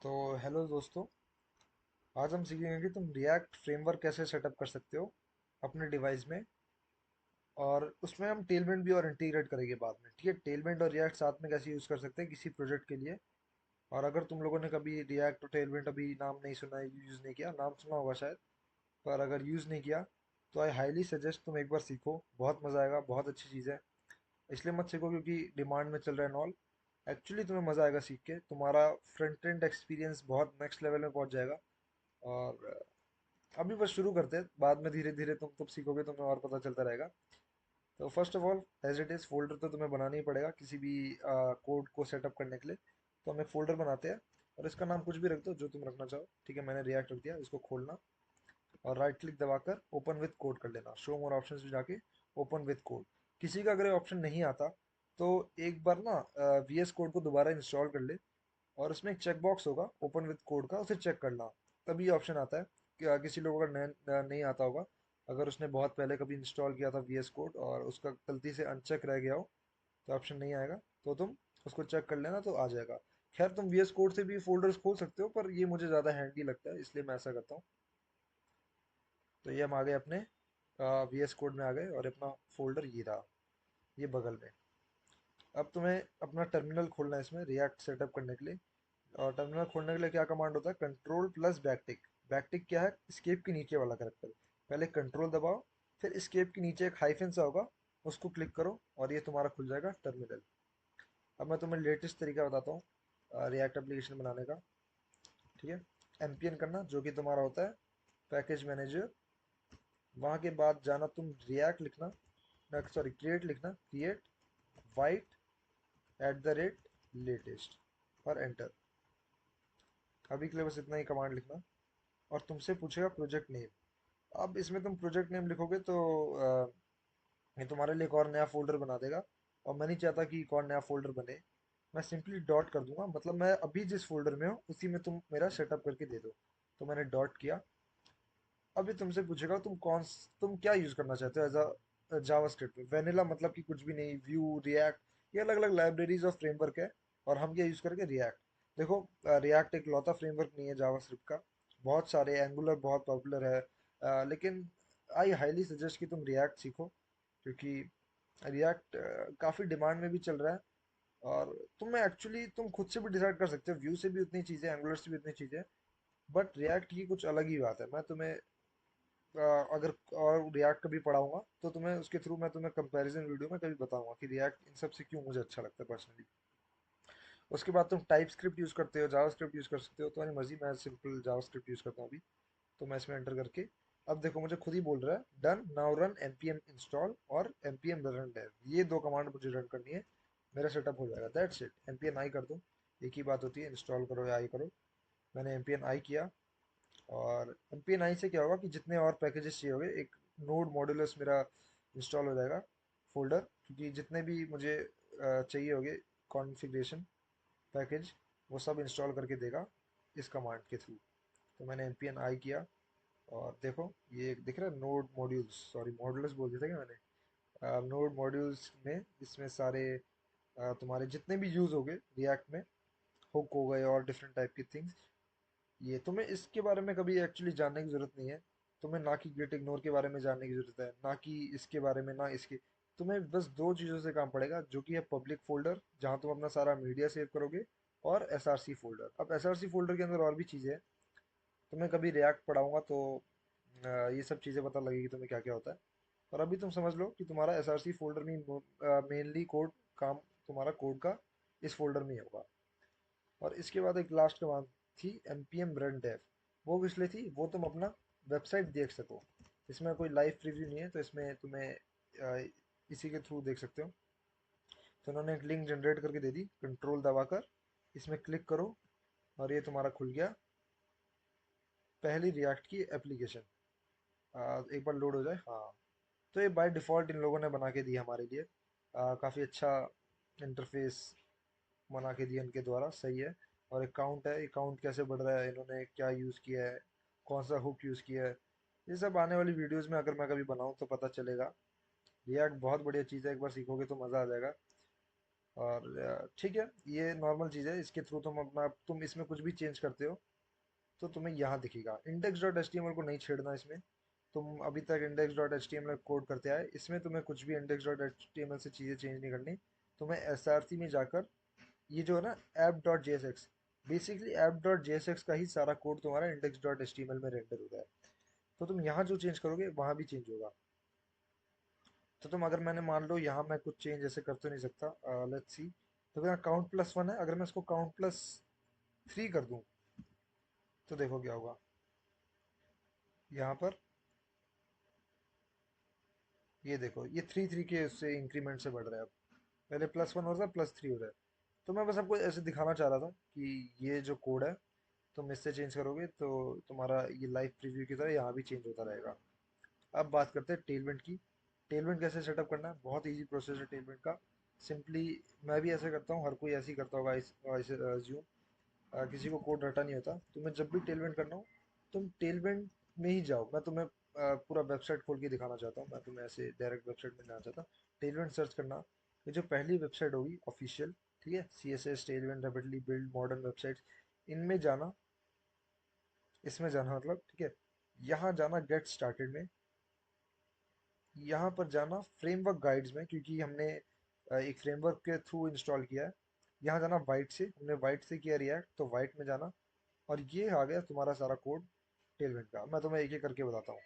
तो हेलो दोस्तों। आज हम सीखेंगे कि तुम रिएक्ट फ्रेमवर्क कैसे सेटअप कर सकते हो अपने डिवाइस में। और उसमें हम टेलमेंट भी और इंटीग्रेट करेंगे बाद में। ठीक है, टेलमेंट और रिएक्ट साथ में कैसे यूज़ कर सकते हैं किसी प्रोजेक्ट के लिए। और अगर तुम लोगों ने कभी रिएक्ट और टेलमेंट अभी नाम नहीं सुना है, यूज़ नहीं किया, नाम सुना होगा शायद, पर अगर यूज़ नहीं किया तो आई हाईली सजेस्ट तुम एक बार सीखो। बहुत मज़ा आएगा, बहुत अच्छी चीज़ है। इसलिए मत सीखो क्योंकि डिमांड में चल रहा है नॉल। एक्चुअली तुम्हें मज़ा आएगा सीख के, तुम्हारा फ्रंट एंड एक्सपीरियंस बहुत नेक्स्ट लेवल में पहुंच जाएगा। और अभी बस शुरू करते हैं, बाद में धीरे धीरे तुम तब सीखोगे, तुम्हें और पता चलता रहेगा। तो first of all, as it is folder तो तुम्हें बनाना ही पड़ेगा किसी भी कोड को सेटअप करने के लिए। तो हम एक फोल्डर बनाते हैं और इसका नाम कुछ भी रख दो जो तुम रखना चाहो। ठीक है, मैंने रिएक्ट रख दिया। इसको खोलना और राइट क्लिक दबाकर ओपन विद कोड कर लेना। शो मोर ऑप्शंस में जाके ओपन विद कोड। किसी का अगर ऑप्शन नहीं आता तो एक बार ना वीएस कोड को दोबारा इंस्टॉल कर ले और उसमें एक चेक बॉक्स होगा ओपन विद कोड का, उसे चेक करना। तभी ऑप्शन आता है। किसी लोगों का नहीं आता होगा, अगर उसने बहुत पहले कभी इंस्टॉल किया था वीएस कोड और उसका गलती से अनचेक रह गया हो तो ऑप्शन नहीं आएगा। तो तुम उसको चेक कर लेना तो आ जाएगा। खैर, तुम वीएस कोड से भी फोल्डर्स खोल सकते हो, पर ये मुझे ज़्यादा हैंडी लगता है इसलिए मैं ऐसा करता हूँ। तो ये हम आ गए अपने वीएस कोड में आ गए और अपना फोल्डर ये रहा, ये बगल में। अब तुम्हें अपना टर्मिनल खोलना है इसमें रिएक्ट सेटअप करने के लिए। और टर्मिनल खोलने के लिए क्या कमांड होता है? Control plus backtick. बैकटिक क्या है? स्केप के नीचे वाला करेक्टर। पहले कंट्रोल दबाओ, फिर स्केप के नीचे एक हाइफन सा होगा, उसको क्लिक करो और ये तुम्हारा खुल जाएगा टर्मिनल। अब मैं तुम्हें लेटेस्ट तरीका बताता हूँ रिएक्ट एप्लीकेशन बनाने का। ठीक है, एमपीएन करना जो कि तुम्हारा होता है पैकेज मैनेजर। वहाँ के बाद जाना तुम रिएक्ट लिखना, सॉरी क्रिएट लिखना, create white at the rate latest और एंटर। अभी के लिए बस इतना ही कमांड लिखना और तुमसे पूछेगा प्रोजेक्ट नेम। अब इसमें तुम प्रोजेक्ट नेम लिखोगे तो ये तुम्हारे लिए एक और नया फोल्डर बना देगा और मैं नहीं चाहता कि एक और नया फोल्डर बने। मैं सिंपली डॉट कर दूंगा, मतलब मैं अभी जिस फोल्डर में हूँ उसी में तुम मेरा सेटअप करके दे दो। तो मैंने डॉट किया। अभी तुमसे पूछेगा तुम क्या यूज़ करना चाहते हो एज अ जावास्क्रिप्ट में। वेनिला मतलब कि कुछ भी नहीं, व्यू, रिएक्ट, ये अलग अलग लाइब्रेरीज और फ्रेमवर्क है। और हम क्या यूज़ करेंगे? रिएक्ट। देखो, रिएक्ट एक लौता फ्रेमवर्क नहीं है जावास्क्रिप्ट का। बहुत सारे, एंगुलर बहुत पॉपुलर है, लेकिन आई हाईली सजेस्ट कि तुम रिएक्ट सीखो क्योंकि रिएक्ट काफ़ी डिमांड में भी चल रहा है। और तुम खुद से भी डिसाइड कर सकते हो, व्यू से भी उतनी चीज़ें, एंगुलर से भी उतनी चीज़ें। बट रिएक्ट की कुछ अलग ही बात है। मैं तुम्हें अगर और रिएक्ट कभी पढ़ाऊंगा तो तुम्हें उसके थ्रू मैं तुम्हें कंपैरिजन वीडियो में कभी बताऊंगा कि रिएक्ट इन सब से क्यों मुझे अच्छा लगता है पर्सनली। उसके बाद तुम टाइप स्क्रिप्ट यूज़ करते हो, जावास्क्रिप्ट यूज़ कर सकते हो, तुम्हारी मर्जी। मैं सिंपल जावास्क्रिप्ट यूज़ करता हूँ अभी। तो मैं इसमें एंटर करके, अब देखो मुझे खुद ही बोल रहा है done now run npm install और npm रन डेव। ये दो कमांड मुझे रन करनी है, मेरा सेटअप हो जाएगा। That's it. npm आई कर दो, एक ही बात होती है, इंस्टॉल करो या आई करो। मैंने npm आई किया और npm आई से क्या होगा कि जितने और पैकेजेस चाहिए होंगे, एक नोड मॉड्यूलस मेरा इंस्टॉल हो जाएगा फोल्डर, क्योंकि जितने भी मुझे चाहिए होंगे कॉन्फ़िगरेशन पैकेज, वो सब इंस्टॉल करके देगा इस कमांड के थ्रू। तो मैंने npm आई किया और देखो ये दिख रहा है नोड मॉड्यूल्स, सॉरी मॉड्यूल्स बोल दिया था क्या मैंने? नोड मॉड्यूल्स में इसमें सारे तुम्हारे जितने भी यूज़ हो गए रिएक्ट में, हुक हो गए और डिफरेंट टाइप की थिंग्स, ये तुम्हें इसके बारे में कभी एक्चुअली जानने की ज़रूरत नहीं है। तुम्हें ना कि गेट इग्नोर के बारे में जानने की ज़रूरत है, ना कि इसके बारे में, ना इसके। तुम्हें बस दो चीज़ों से काम पड़ेगा, जो कि है पब्लिक फोल्डर जहाँ तुम अपना सारा मीडिया सेव करोगे, और एसआरसी फोल्डर। अब एसआरसी फोल्डर के अंदर और भी चीज़ें हैं। तुम्हें कभी रिएक्ट पढ़ाऊंगा तो ये सब चीज़ें पता लगेगी तुम्हें क्या क्या होता है। और अभी तुम समझ लो कि तुम्हारा एसआरसी फोल्डर में मेनली कोड काम, तुम्हारा कोड का इस फोल्डर में ही होगा। और इसके बाद एक लास्ट कमांड थी npm run dev। वो किस लिए थी? वो तुम अपना वेबसाइट देख सको। इसमें कोई लाइव प्रीव्यू नहीं है तो इसमें तुम्हें इसी के थ्रू देख सकते हो। तो उन्होंने एक लिंक जनरेट करके दे दी, कंट्रोल दबाकर इसमें क्लिक करो और ये तुम्हारा खुल गया पहली रिएक्ट की एप्लीकेशन। एक बार लोड हो जाए, हाँ। तो ये बाय डिफ़ॉल्ट इन लोगों ने बना के दी हमारे लिए। काफ़ी अच्छा इंटरफेस बना के दिया इनके द्वारा, सही है। और एक काउंट है, अकाउंट कैसे बढ़ रहा है, इन्होंने क्या यूज़ किया है, कौन सा हुक यूज़ किया है, ये सब आने वाली वीडियोस में अगर मैं कभी बनाऊँ तो पता चलेगा। रिएक्ट बहुत बढ़िया चीज़ है, एक बार सीखोगे तो मज़ा आ जाएगा। और ठीक है, ये नॉर्मल चीज़ है, इसके थ्रू तुम इसमें कुछ भी चेंज करते हो तो तुम्हें यहाँ दिखेगा। Index dot H T M L को नहीं छेड़ना इसमें। तुम अभी तक index dot H T M L code करते आए, इसमें तुम्हें कुछ भी index dot H T M L से चीज़ें चेंज नहीं करनी। तुम्हें एस आर सी में जाकर ये जो है ना app dot J S X, basically app dot J S X का ही सारा कोड तुम्हारा index dot H T M L में रेंडर होता है। तो तुम यहाँ जो चेंज करोगे वहाँ भी चेंज होगा। तो तुम अगर मैंने मान लो यहाँ मैं कुछ चेंज ऐसे कर तो नहीं सकता, लेट्स सी। तो यहाँ काउंट प्लस वन है, अगर मैं इसको काउंट प्लस थ्री कर दूँ तो देखो क्या होगा। यहाँ पर ये देखो, ये थ्री थ्री के उससे इंक्रीमेंट से बढ़ रहा है अब। पहले प्लस वन हो रहा था, प्लस थ्री हो रहा है। तो मैं बस आपको ऐसे दिखाना चाह रहा था कि ये जो कोड है तुम इससे चेंज करोगे तो तुम्हारा ये लाइव प्रीव्यू की तरह यहाँ भी चेंज होता रहेगा। अब बात करते हैं टेलविंड की। टेलविंड कैसे सेटअप करना है, बहुत इजी प्रोसेस है टेलविंड का। सिंपली मैं भी ऐसे करता हूँ, हर कोई ऐसे ही करता होगा ऐसे assume। किसी को कोड रटा नहीं होता। तुम्हें जब भी टेलविंड करना हो तुम टेलविंड में ही जाओ। मैं तुम्हें पूरा वेबसाइट खोल के दिखाना चाहता हूँ, मैं तुम्हें ऐसे डायरेक्ट वेबसाइट में जाना चाहता। टेलविंड सर्च करना, ये जो पहली वेबसाइट होगी ऑफिशियल, ठीक है, C S S Tailwind rapidly build modern website, इनमें जाना, इसमें जाना मतलब, ठीक है। यहाँ जाना गेट स्टार्टेड में, यहाँ पर जाना फ्रेमवर्क गाइड्स में, क्योंकि हमने एक फ्रेमवर्क के थ्रू इंस्टॉल किया है। यहाँ जाना वाइट से, हमने वाइट से किया रिएक्ट तो वाइट में जाना। और ये आ गया तुम्हारा सारा कोड टेलविंड का। मैं तुम्हें एक एक करके बताता हूँ।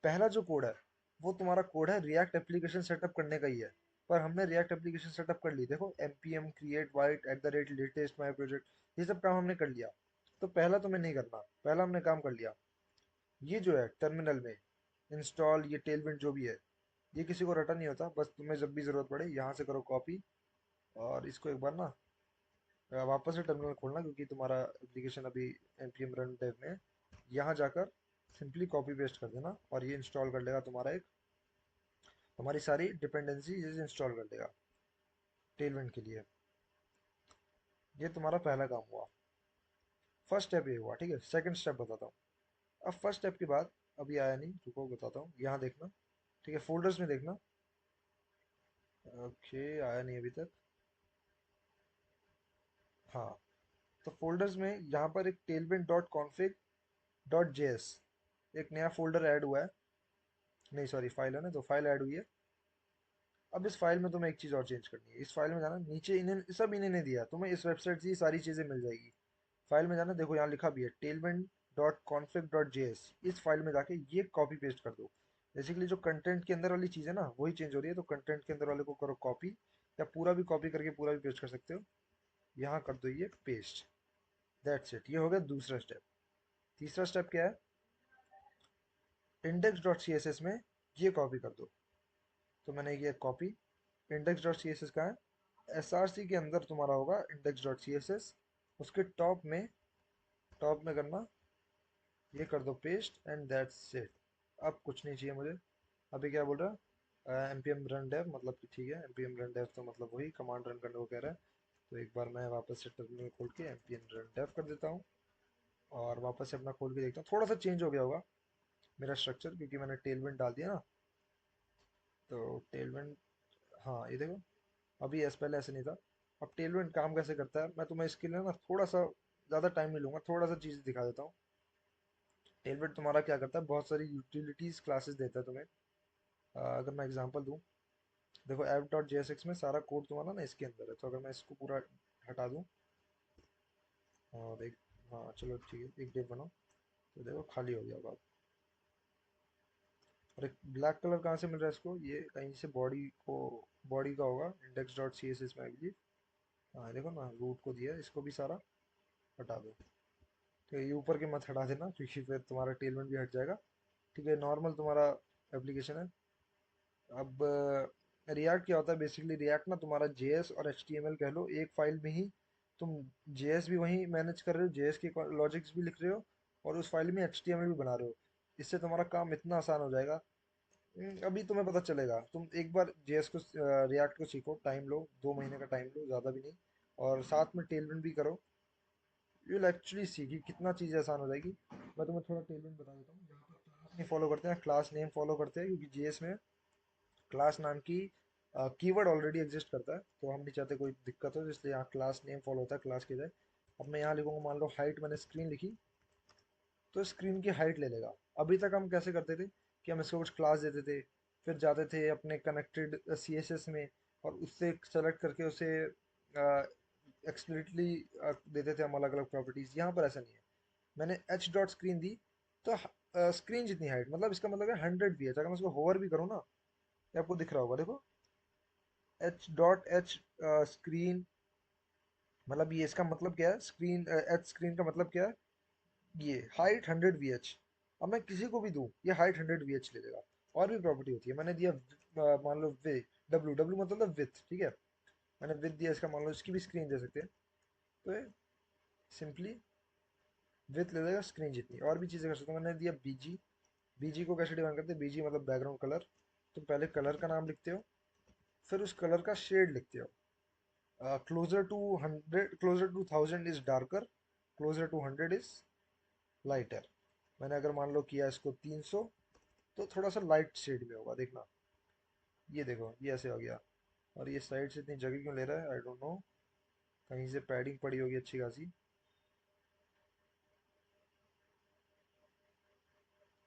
पहला जो कोड है वो तुम्हारा कोड है रिएक्ट एप्लीकेशन सेटअप करने का ही है। पर हमने रिएक्ट एप्लीकेशन सेटअप कर ली, देखो npm create white at the rate latest my project, ये सब काम हमने कर लिया। तो पहला तुम्हें नहीं करना, पहला हमने काम कर लिया। ये जो है टर्मिनल में इंस्टॉल ये टेलविंड जो भी है, ये किसी को रटा नहीं होता। बस तुम्हें जब भी ज़रूरत पड़े यहाँ से करो कॉपी, और इसको एक बार ना वापस से टर्मिनल खोलना, क्योंकि तुम्हारा एप्लीकेशन अभी npm रन डेव में है। यहाँ जाकर सिंपली कॉपी पेस्ट कर देना और ये इंस्टॉल कर लेगा तुम्हारा एक, तुम्हारी सारी डिपेंडेंसी ये इंस्टॉल कर लेगा टेलविंड के लिए। ये तुम्हारा पहला काम हुआ। फर्स्ट स्टेप ये हुआ, ठीक है। सेकंड स्टेप बताता हूँ। अब फर्स्ट स्टेप के बाद, अभी आया नहीं, रुको बताता हूँ। यहाँ देखना, ठीक है, फोल्डर्स में देखना। ओके, आया नहीं अभी तक। हाँ, तो फोल्डर्स में यहाँ पर एक Tailwind dot config dot JS एक नया फोल्डर ऐड हुआ है। नहीं सॉरी, फाइल है ना, तो फाइल ऐड हुई है। अब इस फाइल में तुम्हें एक चीज़ और चेंज करनी है। इस फाइल में जाना, नीचे इन्हें सब इन्हें दिया, तुम्हें इस वेबसाइट से ये सारी चीज़ें मिल जाएगी। फाइल में जाना, देखो यहाँ लिखा भी है Tailwind dot config dot JS. इस फाइल में जाके ये कॉपी पेस्ट कर दो। बेसिकली जो कंटेंट के अंदर वाली चीज़ है ना वही चेंज हो रही है, तो कंटेंट के अंदर वाले को करो कॉपी, या पूरा भी कॉपी करके पूरा भी पेस्ट कर सकते हो। यहाँ कर दो ये पेस्ट। दैट्स इट, ये हो गया दूसरा स्टेप। तीसरा स्टेप क्या है, index dot C S S में ये कॉपी कर दो। तो मैंने ये copy, index dot C S S का है, एस आर सी के अंदर तुम्हारा होगा index dot C S S. उसके टॉप में करना, ये कर दो पेस्ट एंड दैट्स इट। अब कुछ नहीं चाहिए मुझे। अभी क्या बोल रहा है, N P M run dev, मतलब कि ठीक है, N P M run dev तो मतलब वही कमांड रन करने को कह रहा है। तो एक बार मैं वापस से टर्मिनल खोल के N P M run dev कर देता हूँ, और वापस से अपना खोल के देखता हूँ। थोड़ा सा चेंज हो गया होगा मेरा स्ट्रक्चर, क्योंकि मैंने टेलविंड डाल दिया ना। तो टेलविंड, हाँ ये देखो, अभी ऐसे पहले ऐसे नहीं था। अब टेलविंड काम कैसे करता है, मैं तुम्हें इसके लिए ना थोड़ा सा ज़्यादा टाइम नहीं लूँगा, थोड़ा सा चीज़ दिखा देता हूँ। टेलविंड तुम्हारा क्या करता है, बहुत सारी यूटिलिटीज़ क्लासेस देता है तुम्हें। अगर मैं एग्जांपल दूँ, देखो app dot J S x में सारा कोड तुम्हारा ना इसके अंदर है। तो अगर मैं इसको पूरा हटा दूँ और एक, हाँ चलो ठीक है, एक डेट बनाओ, तो देखो खाली हो गया होगा। और एक ब्लैक कलर कहाँ से मिल रहा है इसको, ये कहीं से बॉडी को, बॉडी का होगा index dot C S S में आई बिलीव। हाँ देखो ना, रूट को दिया है, इसको भी सारा हटा दो। तो ये ऊपर के मत हटा देना, क्योंकि फिर तुम्हारा टेलमेंट भी हट जाएगा। ठीक है, नॉर्मल तुम्हारा एप्लीकेशन है। अब रिएक्ट क्या होता है, बेसिकली रिएक्ट ना तुम्हारा जेएस और एचटीएमएल कह लो एक फाइल में ही। तुम जेएस भी वहीं मैनेज कर रहे हो, जेएस के लॉजिक्स भी लिख रहे हो, और उस फाइल में एचटीएमएल भी बना रहे हो। इससे तुम्हारा काम इतना आसान हो जाएगा। अभी तुम्हें पता चलेगा। तुम एक बार जेएस को, रिएक्ट को सीखो, टाइम लो, 2 महीने का टाइम लो, ज़्यादा भी नहीं। और साथ में टेलमेंट भी करो, यू विल एक्चुअली सी कि कितना चीज़ आसान हो जाएगी। मैं तुम्हें थोड़ा टेलमेंट बता देता हूँ। यहाँ पर क्लास नहीं फॉलो करते हैं, क्लास नेम फॉलो करते हैं, क्योंकि जेएस में क्लास नाम की कीवर्ड ऑलरेडी एग्जिस्ट करता है, तो हम नहीं चाहते कोई दिक्कत हो, इसलिए यहाँ क्लास नेम फॉलो होता है क्लास के जाए। अब मैं यहाँ लिखूंगा, मान लो हाइट, मैंने स्क्रीन लिखी, तो स्क्रीन की हाइट ले लेगा। अभी तक हम कैसे करते थे कि हम इसको कुछ क्लास देते थे, फिर जाते थे अपने कनेक्टेड CSS में और उससे सेलेक्ट करके उसे एक्सप्लिटली देते थे हम अलग अलग प्रॉपर्टीज। यहाँ पर ऐसा नहीं है। मैंने एच डॉट स्क्रीन दी, तो स्क्रीन जितनी हाइट, मतलब इसका मतलब है 100 VH। अगर मैं इसको होवर भी करूँ ना, ये आपको दिख रहा होगा, देखो, एच डॉट एच स्क्रीन, मतलब ये इसका मतलब क्या है, स्क्रीन एच स्क्रीन का मतलब क्या है, ये हाइट 100 VH। अब मैं किसी को भी दूं, ये हाइट 100 VH ले लेगा। और भी प्रॉपर्टी होती है, मैंने दिया मान लो वे, डब्ल्यू, डब्ल्यू मतलब विथ, ठीक है। मैंने विथ दिया, इसका मान लो इसकी भी स्क्रीन दे सकते हैं, तो ये सिंपली विथ ले लेगा स्क्रीन जितनी। और भी चीज़ें कर सकता हूँ। मैंने दिया बीजी, बीजी को कैसे डिफाइन करते हैं, बीजी मतलब बैकग्राउंड कलर। तो पहले कलर का नाम लिखते हो, फिर उस कलर का शेड लिखते हो। Closer to 100, closer to 1000 is darker, closer to 100 is lighter. मैंने अगर मान लो किया इसको 300, तो थोड़ा सा लाइट शेड में होगा, देखना। ये देखो, ये ऐसे हो गया। और ये साइड से इतनी जगह क्यों ले रहा है, आई डोंट नो। कहीं से पैडिंग पड़ी होगी अच्छी खासी।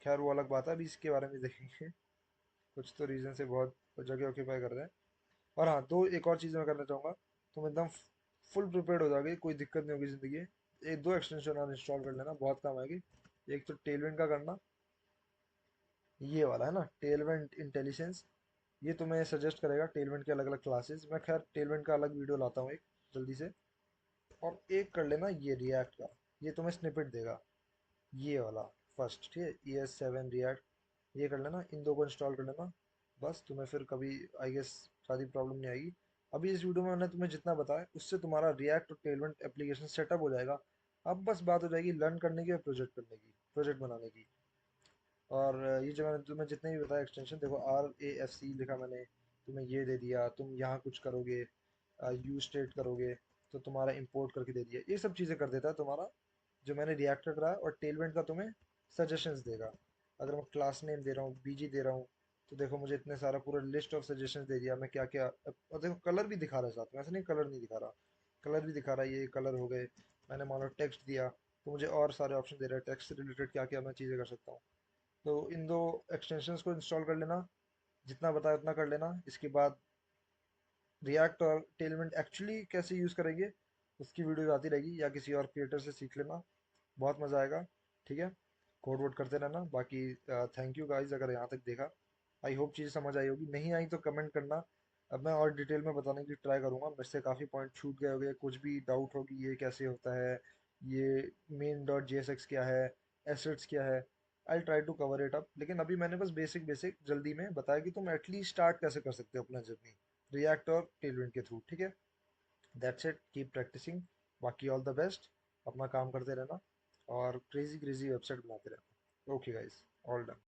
खैर वो अलग बात है, अभी इसके बारे में देखेंगे। कुछ तो रीजन से बहुत जगह ऑक्यूपाई कर रहे हैं। और हाँ, दो एक और चीज़ मैं करना चाहूँगा। तुम एकदम फुल प्रिपेयर्ड हो जाओगे, कोई दिक्कत नहीं होगी ज़िंदगी में। एक दो एक्सटेंशन और इंस्टॉल कर लेना, बहुत काम आएगी। एक तो टेलविंड का करना, ये वाला है ना, टेलविंड इंटेलिजेंस। ये तुम्हें सजेस्ट करेगा टेलविंड के अलग अलग क्लासेस। मैं खैर टेलविंड का अलग वीडियो लाता हूँ एक, जल्दी से। और एक कर लेना ये रिएक्ट का, ये तुम्हें स्निपेट देगा, ये वाला फर्स्ट, ठीक है, ES7 रिएक्ट। ये कर लेना, इन दो को इंस्टॉल कर लेना। बस तुम्हें फिर कभी, आई गेस, ज़्यादा प्रॉब्लम नहीं आएगी। अभी इस वीडियो में मैंने तुम्हें जितना बताया, उससे तुम्हारा रिएक्ट और टेलविंड एप्लीकेशन सेटअप हो जाएगा। अब बस बात हो जाएगी लर्न करने की और प्रोजेक्ट करने की, प्रोजेक्ट बनाने की। और ये जो मैंने तुम्हें जितने भी बताया एक्सटेंशन, देखो RAFC लिखा मैंने, तुम्हें ये दे दिया। तुम यहाँ कुछ करोगे, यू स्टेट करोगे, तो तुम्हारा इंपोर्ट करके दे दिया। ये सब चीज़ें कर देता है तुम्हारा जो मैंने रिएक्ट का कराया। और टेलविंड का तुम्हें सजेशंस देगा। अगर मैं क्लास नेम दे रहा हूँ, बीजी दे रहा हूँ, तो देखो मुझे इतने सारा पूरा लिस्ट ऑफ सजेशंस दे दिया, मैं क्या क्या। और देखो कलर भी दिखा रहा है साथ में, ऐसा नहीं कलर नहीं दिखा रहा, कलर भी दिखा रहा है, ये कलर हो गए। मैंने मान लो टेक्स्ट दिया, तो मुझे और सारे ऑप्शन दे रहा है टेक्स्ट से रिलेटेड क्या क्या मैं चीज़ें कर सकता हूँ। तो इन दो एक्सटेंशंस को इंस्टॉल कर लेना, जितना बताया उतना कर लेना। इसके बाद रिएक्ट और टेलमेंट एक्चुअली कैसे यूज़ करेंगे, उसकी वीडियो आती रहेगी, या किसी और क्रिएटर से सीख लेना, बहुत मज़ा आएगा। ठीक है, कोड वोड करते रहना। बाकी थैंक यू गाइस अगर यहाँ तक देखा। आई होप चीज़ समझ आई होगी, नहीं आई तो कमेंट करना। अब मैं और डिटेल में बताने की ट्राई करूँगा, मेरे से काफ़ी पॉइंट छूट गए होंगे, कुछ भी डाउट होगी ये कैसे होता है, ये मेन डॉट JSX क्या है, एसेट्स क्या है, I try to cover it up. लेकिन अभी मैंने बस बेसिक बेसिक जल्दी में बताया कि तुम एटलीस्ट स्टार्ट कैसे कर सकते हो अपना जर्नी रिएक्ट और टेलविंड के थ्रू। ठीक है, दैट्स इट, कीप प्रैक्टिसिंग। बाकी ऑल द बेस्ट, अपना काम करते रहना और क्रेजी क्रेजी वेबसाइट बनाते रहना। Okay guys, all done.